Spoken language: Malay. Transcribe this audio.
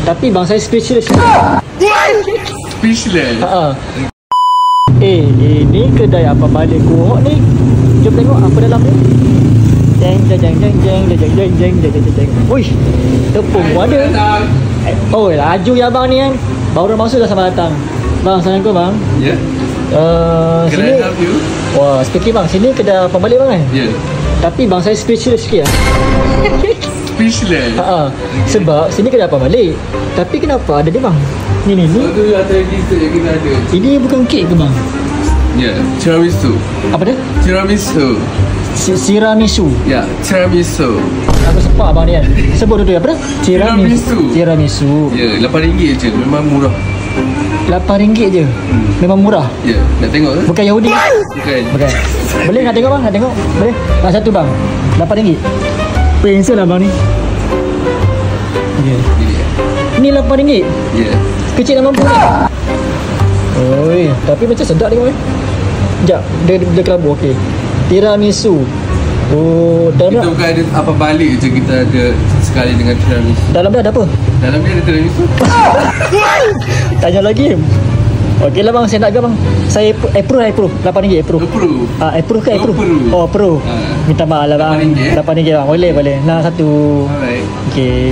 Tapi bang saya speechless. Speechless? Ini kedai apa balik kuok ni? Jom tengok apa dalam ni. Jeng jeng jeng jeng jeng jeng jeng jeng jeng jeng jeng. Wih, tepung pun ada. Oh, laju ya bang ni kan. Baru masuk dah sama datang. Bang, Assalamualaikum bang. Ya. Can Sini. I help you? Wah, speaking bang, sini kedai apa balik bang kan? Ya. Tapi bang saya speechless sikit lah. Speechless? Sebab sini kedai apa balik. Tapi kenapa ada dia bang? Ni. Itu ada dessert yang kita ada. Ini bukan kek ke bang? Ya, tiramisu. Apa dia? Tiramisu. Tiramisu. Ya, tiramisu. Aku sepak abang ni kan. Sebut dulu apa dah? Tiramisu. Tiramisu. Ya, RM8 je. Memang murah. RM8 je. Memang murah. Ya, nak tengok ke? Bukan Yahudi. Bukan. Boleh nak tengok bang? Nak tengok? Boleh? Nak satu bang. RM8. Pensel lah bang ni. Okay. Ni RM8. Ya. Kecil nak mampu ni. Oi, tapi macam sedap tengok ni. Sekejap, dia kelabu. Okey. Tiramisu. Oh, Kita dalam bukan ada apa balik je, kita ada sekali dengan tiramisu. dalam dia ada apa? Dalam dia ada tiramisu. Tanya lagi. Okey lah bang, saya nak ke bang. Saya approve RM8 approve. Approve ke approve? Approve. Oh, approve. Minta maaf lah bang. RM8. RM8 bang. Boleh. Nak satu. Alright. Okey.